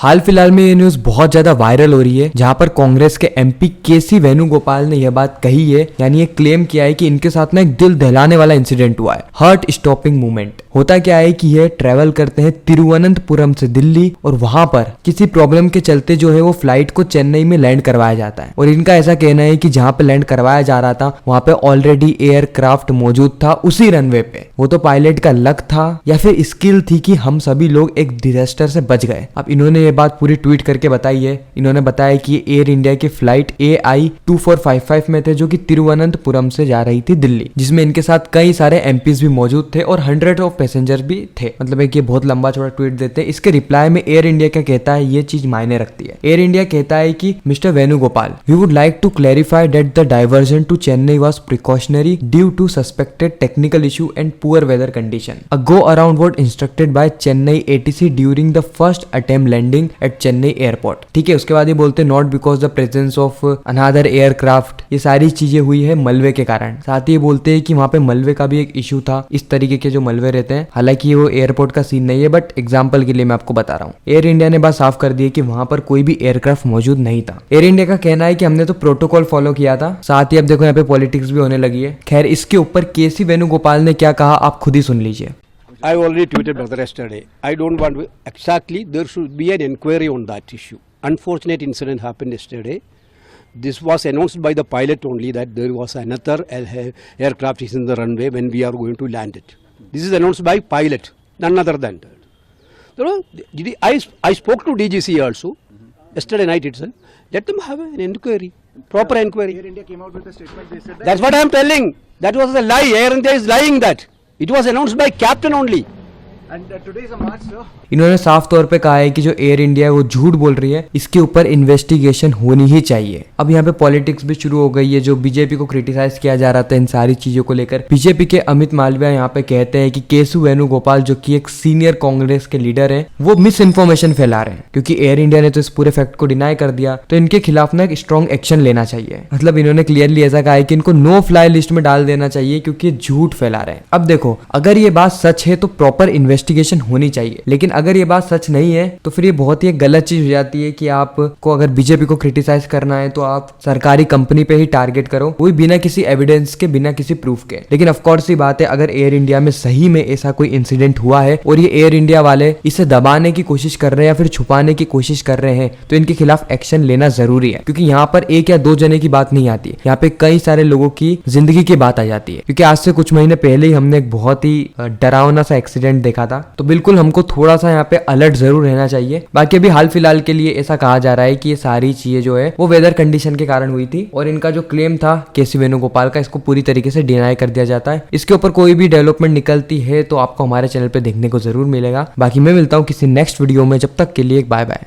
हाल फिलहाल में ये न्यूज बहुत ज्यादा वायरल हो रही है, जहां पर कांग्रेस के एमपी केसी वेणुगोपाल ने यह बात कही है, यानी ये क्लेम किया है कि इनके साथ ना एक दिल दहलाने वाला इंसिडेंट हुआ है, हार्ट स्टॉपिंग मूवमेंट। होता क्या है कि ये ट्रेवल करते हैं तिरुवनंतपुरम से दिल्ली, और वहां पर किसी प्रॉब्लम के चलते जो है वो फ्लाइट को चेन्नई में लैंड करवाया जाता है। और इनका ऐसा कहना है कि जहां पे लैंड करवाया जा रहा था वहां पे ऑलरेडी एयरक्राफ्ट मौजूद था उसी रनवे पे। वो तो पायलट का लक था या फिर स्किल थी कि हम सभी लोग एक डिजास्टर से बच गए। अब इन्होंने ये बात पूरी ट्वीट करके बताई है। इन्होंने बताया कि एयर इंडिया की फ्लाइट AI2455 में थे, जो कि तिरुवनंतपुरम से जा रही थी दिल्ली, जिसमें इनके साथ कई सारे एमपीज भी मौजूद थे और 100 ऑफ पैसेंजर भी थे। मतलब एक ये बहुत लंबा चौड़ा ट्वीट देते हैं। इसके रिप्लाई में एयर इंडिया क्या कहता है, ये चीज मायने रखती है। एयर इंडिया कहता है कि mister Venugopal, we would like to clarify that the diversion to Chennai was precautionary due to suspected technical issue and poor weather condition. A go around was instructed by Chennai ATC during the first attempt landing at Chennai airport. ठीक है, उसके बाद ये बोलते not because the presence of another aircraft. ये सारी चीजें हुई है मलबे के कारण। साथ ही ये बोलते हैं कि वहां पे मलबे का भी एक इशू था, इस तरीके के जो मलबे रहते हैं। हालांकि वो एयरपोर्ट का सीन नहीं है, बट एग्जाम्पल के लिए मैं आपको बता रहा हूँ। एयर इंडिया ने बात साफ कर दी है कि वहां पर कोई भी एयरक्राफ्ट मौजूद नहीं था। एयर इंडिया का कहना है कि हमने तो प्रोटोकॉल फॉलो किया था। साथ ही अब देखो यहाँ पे पॉलिटिक्स भी होने लगी है। खैर, इसके ऊपर केसी वेणुगोपाल ने क्या कहा आप खुद ही सुन लीजिए। I already tweeted brother yesterday. I don't want to, exactly there should be an inquiry on that issue. Unfortunate incident happened yesterday. This was announced by the pilot only that there was another aircraft is in the runway when we are going to land it. This is announced by pilot, none other than that. You know, I spoke to DGC also yesterday night itself. Let them have an inquiry, proper inquiry. Air India came out with a statement. They said That's what I am telling. That was a lie. Air India is lying that. It was announced by captain only. and today is a March, sir. इन्होंने साफ तौर पे कहा है कि जो air India है वो झूठ बोल रही है, इसके ऊपर इन्वेस्टिगेशन होनी ही चाहिए। अब यहाँ पे पॉलिटिक्स भी शुरू हो गई है। जो बीजेपी को क्रिटिसाइज किया जा रहा था इन सारी चीजों को लेकर, बीजेपी के अमित मालविया यहाँ पे कहते हैं कि केसी वेणुगोपाल जो कि एक सीनियर कांग्रेस के लीडर है, वो मिस इन्फॉर्मेशन फैला रहे हैं, क्योंकि एयर इंडिया ने तो इस पूरे फैक्ट को डिनाई कर दिया। तो इनके खिलाफ ना एक स्ट्रॉन्ग एक्शन लेना चाहिए। मतलब इन्होंने क्लियरली ऐसा कहा है कि इनको नो फ्लाई लिस्ट में डाल देना चाहिए, क्योंकि झूठ फैला रहे हैं। अब देखो, अगर ये बात सच है तो प्रॉपर इन्वेस्टिगेशन होनी चाहिए, लेकिन अगर ये बात सच नहीं है तो फिर ये बहुत ही गलत चीज हो जाती है कि आपको अगर बीजेपी को क्रिटिसाइज करना है तो आप सरकारी कंपनी पे ही टारगेट करो, वो भी बिना किसी एविडेंस के, बिना किसी प्रूफ के। लेकिन ऑफ कोर्स सी बात है, अगर एयर इंडिया में सही में ऐसा कोई इंसिडेंट हुआ है और ये एयर इंडिया वाले इसे दबाने की कोशिश कर रहे हैं या फिर छुपाने की कोशिश कर रहे हैं, तो इनके खिलाफ एक्शन लेना जरूरी है। क्योंकि यहाँ पर एक या दो जने की बात नहीं आती, यहाँ पे कई सारे लोगों की जिंदगी की बात आ जाती है। क्योंकि आज से कुछ महीने पहले ही हमने एक बहुत ही डरावना सा एक्सीडेंट देखा था। तो बिल्कुल हमको थोड़ा सा यहाँ पे अलर्ट जरूर रहना चाहिए। बाकी अभी हाल फिलहाल के लिए ऐसा कहा जा रहा है कि ये सारी चीजें जो है वो वेदर कंडीशन के कारण हुई थी, और इनका जो क्लेम था केसी वेणुगोपाल का, इसको पूरी तरीके से डिनाई कर दिया जाता है। इसके ऊपर कोई भी डेवलपमेंट निकलती है तो आपको हमारे चैनल पे देखने को जरूर मिलेगा। बाकी मैं मिलता हूँ किसी नेक्स्ट वीडियो में, जब तक के लिए बाय बाय।